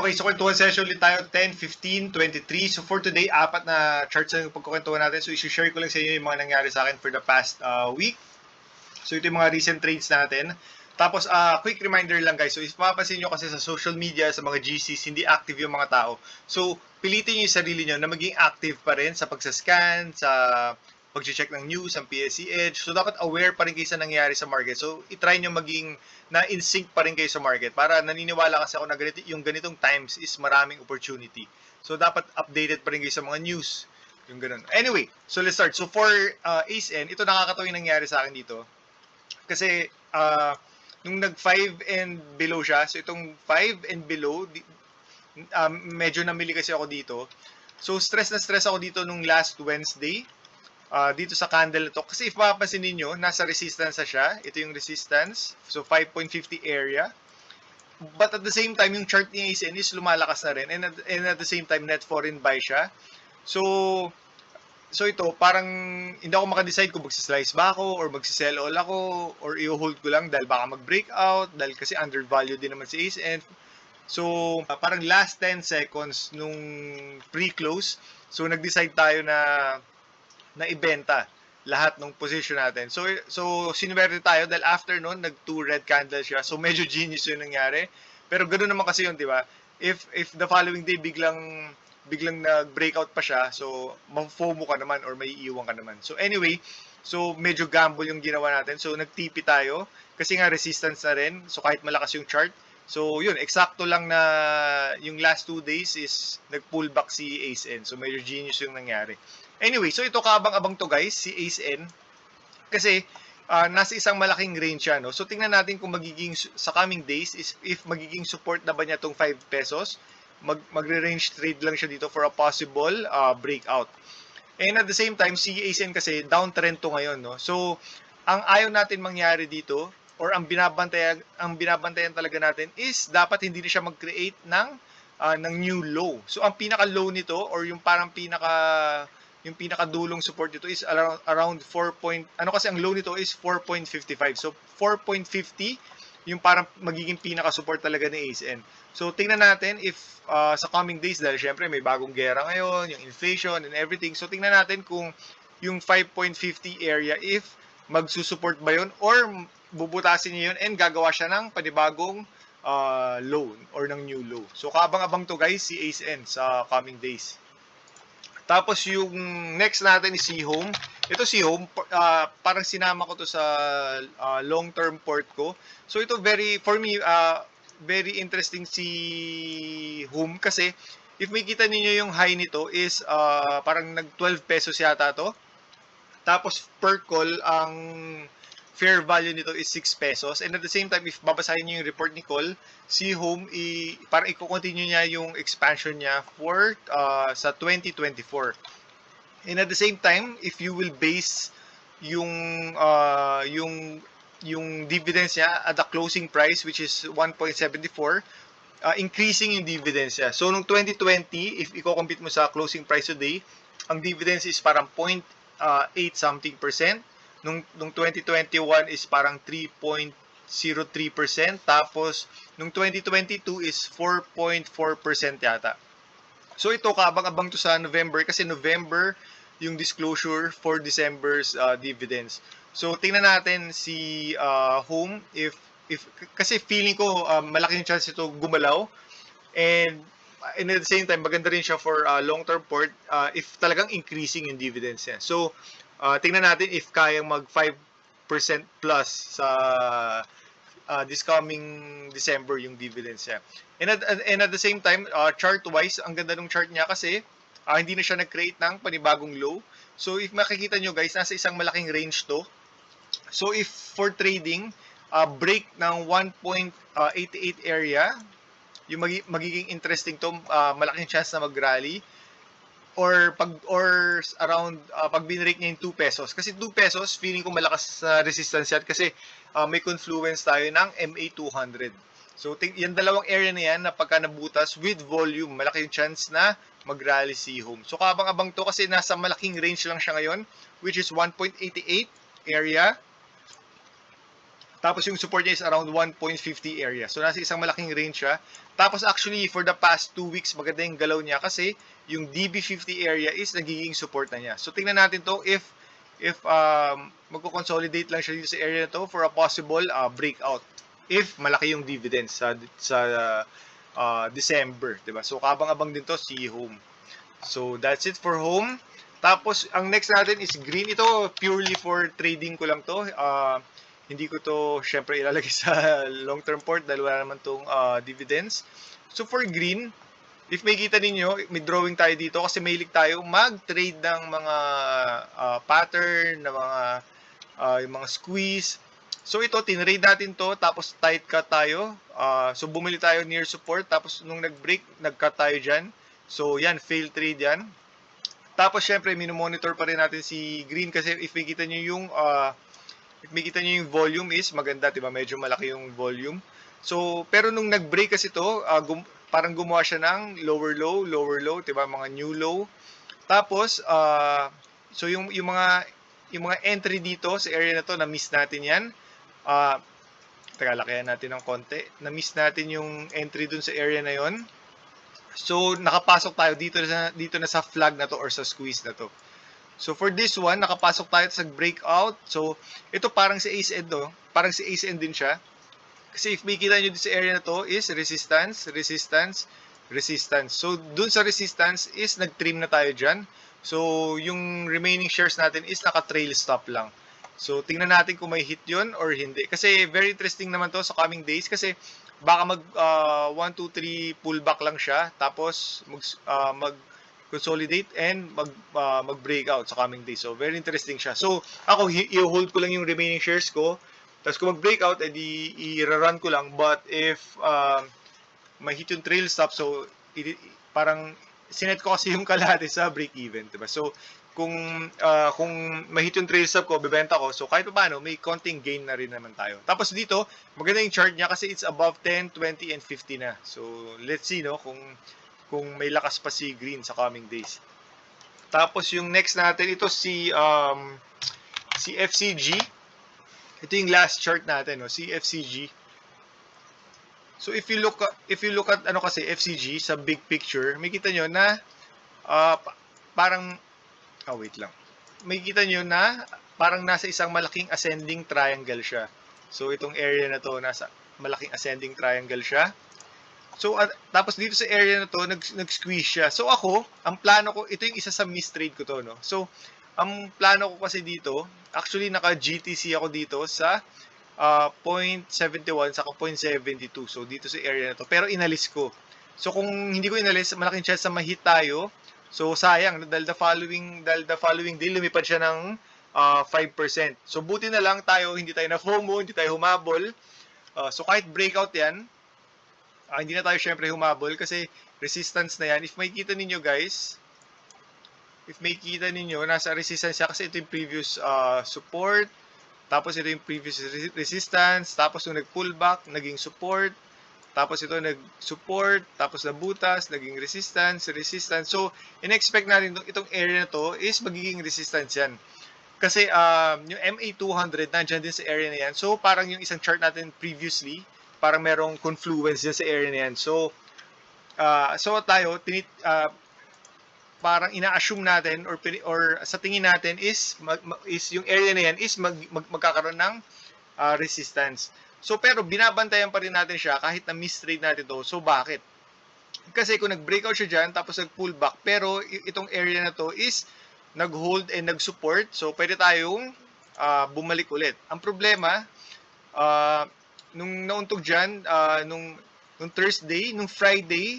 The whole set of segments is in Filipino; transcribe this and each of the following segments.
Okay, so kwentuhan session ulit tayo, 10, 15, 23. So for today, apat na charts ang pagkukwentuhan natin. So isi-share ko lang sa inyo yung mga nangyari sa akin for the past week. So ito yung mga recent trades natin. Tapos quick reminder lang guys, so if mapapansin nyo kasi sa social media, sa mga GCs, hindi active yung mga tao. So pilitin nyo yung sarili nyo na maging active pa rin sa pagsascan, sa pag-check ng news, ang PSE Edge. So dapat aware pa rin kayo sa nangyayari sa market. So itry nyo maging na in sync pa rin kayo sa market para naniniwala kasi ako na yung ganitong times is maraming opportunity. So dapat updated pa rin kayo sa mga news. Yung ganun. Anyway, so let's start. So for ACE-N, ito nakakatawa yung nangyari sa akin dito. Kasi nung nag 5 and below siya, so itong 5 and below, medyo namili kasi ako dito. So stress na stress ako dito nung last Wednesday, dito sa candle to. Kasi if mapapansin niyo, nasa resistance na siya. Ito yung resistance, so 5.50 area. But at the same time, yung chart ni ACE-N is lumalakas na rin. And at the same time, net foreign buy siya. So ito, parang hindi ako makadecide kung magsislice ba ako or magsisell all ako or i-hold ko lang dahil baka mag-breakout dahil kasi undervalued din naman si ACE-N. So parang last 10 seconds nung pre-close, so nag-decide tayo na ibenta lahat ng position natin. So sinuwerte tayo dahil after noon, nag-2 red candle siya. So medyo genius yung nangyari. Pero ganoon naman kasi yun, di ba? If the following day biglang nag-breakout pa siya, so ma-FOMO ka naman or may iiwan ka naman. So anyway, so medyo gamble yung ginawa natin. So nag-TP tayo kasi nga resistance na rin. So kahit malakas yung chart. So yun, eksakto lang na yung last 2 days is nag-pullback si ACE-N. So medyo genius yung nangyari. Anyway, so ito kaabang-abang to guys, si ACE-N. Kasi nasa isang malaking range siya, no? So tingnan natin kung magiging sa coming days is if magiging support na ba niya tong 5 pesos. Magre-range trade lang siya dito for a possible breakout. And at the same time, si ACE-N kasi downtrend to ngayon, no? So ang ayaw natin mangyari dito or ang binabantayan talaga natin is dapat hindi na siya mag-create ng new low. So ang pinaka low nito or yung parang pinakadulong support dito is around 4 point, kasi ang low nito is 4.55. So 4.50 yung parang magiging pinaka-support talaga ni ACE-N. So tingnan natin if sa coming days, dahil syempre may bagong gera ngayon, yung inflation and everything. So tingnan natin kung yung 5.50 area if magsusupport ba yun or bubutasin niya yun and gagawa siya ng panibagong low or ng new low. So kaabang-abang to guys si ACE-N sa coming days. Tapos yung next natin is si Home. Ito si Home, parang sinama ko to sa long-term port ko. So ito for me, very interesting si Home kasi if makita niyo yung high nito is parang nag 12 pesos yata to. Tapos per call, ang fair value nito is 6 pesos. And at the same time, if babasahin niyo yung report ni Cole, si Home, parang i-continue niya yung expansion niya for sa 2024. And at the same time, if you will base yung dividends niya at the closing price, which is 1.74, increasing yung dividends niya. So, nung 2020, if i-compute mo sa closing price today, ang dividends is parang 0.8 something percent. Nung 2021 is parang 3.03%. Tapos, nung 2022 is 4.4% yata. So, ito kaabang-abang to sa November kasi November yung disclosure for December's dividends. So, tingnan natin si Home if kasi feeling ko malaking chance ito gumalaw and at the same time maganda rin siya for long-term port if talagang increasing yung dividends niya. So, tingnan natin if kayang mag 5% plus sa this coming December yung dividends niya. And at the same time, chart-wise, ang ganda ng chart niya kasi hindi na siya nag-create ng panibagong low. So if makikita nyo guys, nasa isang malaking range to. So if for trading, break ng 1.88 area, yung magiging interesting to, malaking chance na mag-rally. Or around pag binrake niya yung 2 pesos. Kasi 2 pesos, feeling ko malakas sa resistance yan kasi may confluence tayo ng MA200. So, yung dalawang area na yan na pagka nabutas with volume, malaki yung chance na mag-rally si Home. So, kabang-abang to kasi nasa malaking range lang siya ngayon, which is 1.88 area. Tapos yung support niya is around 1.50 area. So nasa isang malaking range siya. Tapos actually for the past 2 weeks maganda yung galaw niya kasi yung DB50 area is nagiging support na niya. So tingnan natin to if magko-consolidate lang siya dito sa area na to for a possible breakout if malaki yung dividends sa December, 'di ba? So kabang-abang din to si Home. So that's it for Home. Tapos ang next natin is Green. Ito purely for trading ko lang to. Hindi ko to syempre ilalagay sa long-term port dahil wala naman tong dividends. So for Green, if may kita ninyo, may drawing tayo dito kasi mahilig tayo mag-trade ng mga pattern, ng mga yung mga squeeze. So ito, tinrade natin to, tapos tight cut tayo. So bumili tayo near support, tapos nung nag-break, nag-cut tayo dyan. So yan, fail trade yan. Tapos syempre, minomonitor pa rin natin si Green kasi if may kita nyo yung volume is maganda, 'di ba? Medyo malaki yung volume. So, pero nung nag-break kasi to, parang gumawa siya ng lower low, 'di ba? Mga new low. Tapos so yung mga entry dito sa area na to, na-miss natin 'yan. Teka, lakihan natin ng konti. Na-miss natin yung entry dun sa area na 'yon. So, nakapasok tayo dito na sa flag na to or sa squeeze na to. So, for this one, nakapasok tayo sa breakout. So, ito parang si Ace End, no? Parang si Ace End din siya. Kasi if makita nyo sa area na to is resistance, resistance, resistance. So, dun sa resistance is nag-trim na tayo dyan. So, yung remaining shares natin is naka-trail stop lang. So, tingnan natin kung may hit yun or hindi. Kasi very interesting naman to sa coming days kasi baka mag 1, 2, 3 pullback lang siya. Tapos, consolidate and mag-breakout sa coming days. So, very interesting siya. So, ako, i-hold ko lang yung remaining shares ko. Tapos, kung mag-breakout, edi i-run ko lang. But, if may hit yung trail stop, so, parang, sinet ko kasi yung kalahati sa break-even. Diba? So, kung may hit yung trail stop ko, bibenta ko. So, kahit pa paano, may konting gain na rin naman tayo. Tapos, dito, maganda yung chart niya kasi it's above 10, 20, and 50 na. So, let's see, no, kung may lakas pa si Green sa coming days. Tapos yung next natin, ito si FCG. Ito yung last chart natin, no, si FCG. So if you look at ano kasi FCG sa big picture, makita nyo na parang wait lang. Makikita nyo na parang nasa isang malaking ascending triangle siya. So itong area na to, nasa malaking ascending triangle siya. So, tapos dito sa area na to, nag-squeeze siya. So, ako, ang plano ko, ito yung isa sa mistrade ko to, no? So, ang plano ko kasi dito, actually, naka-GTC ako dito sa 0.71 saka 0.72. So, dito sa area na to. Pero, inalis ko. So, kung hindi ko inalis, malaking chance na ma-hit tayo. So, sayang. Dahil the following day, lumipad siya ng 5%. So, buti na lang tayo, hindi tayo na FOMO, hindi tayo humabol. So, kahit breakout yan, hindi na tayo syempre humabol kasi resistance na yan. If may kita ninyo guys, nasa resistance siya kasi ito yung previous support, tapos ito yung previous resistance, tapos nung nag-pullback, naging support, tapos ito nag-support, tapos nabutas, naging resistance. So, in-expect natin itong area na to is magiging resistance yan. Kasi yung MA200 nandiyan din sa area na yan. So, parang yung isang chart natin previously, parang merong confluence dyan sa area na yan. So tayo, parang ina-assume natin or sa tingin natin is yung area na yan is magkakaroon ng resistance. So, pero binabantayan pa rin natin siya kahit na mistrade natin to. So, bakit? Kasi kung nag-breakout siya dyan, tapos nag-pullback, pero itong area na to is nag-hold and nag-support. So, pwede tayong bumalik ulit. Ang problema, nung nauntog dyan, nung Thursday, nung Friday,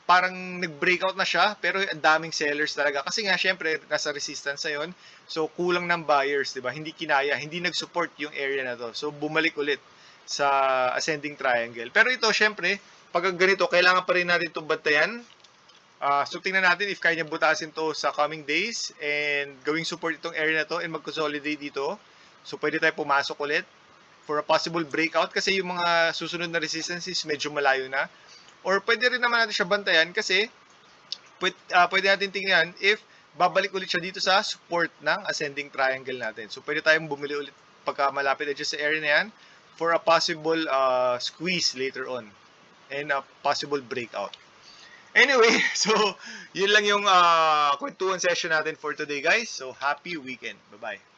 parang nag-breakout na siya, pero ang daming sellers talaga. Kasi nga, syempre, nasa resistance na yun. So, kulang ng buyers, di ba? Hindi kinaya, hindi nag-support yung area na to. So, bumalik ulit sa ascending triangle. Pero ito, syempre, pag ganito, kailangan pa rin natin itong bantayan. So, tingnan natin if kaya niya butasin to sa coming days and gawing support itong area na to and mag-consolidate dito. So, pwede tayo pumasok ulit for a possible breakout kasi yung mga susunod na resistances medyo malayo na. Or pwede rin naman natin siya bantayan kasi pwede natin tingnan if babalik ulit siya dito sa support ng ascending triangle natin. So pwede tayong bumili ulit pagka malapit na dyan sa area na yan for a possible squeeze later on and a possible breakout. Anyway, so yun lang yung kwentuhan session natin for today, guys. So happy weekend. Bye-bye.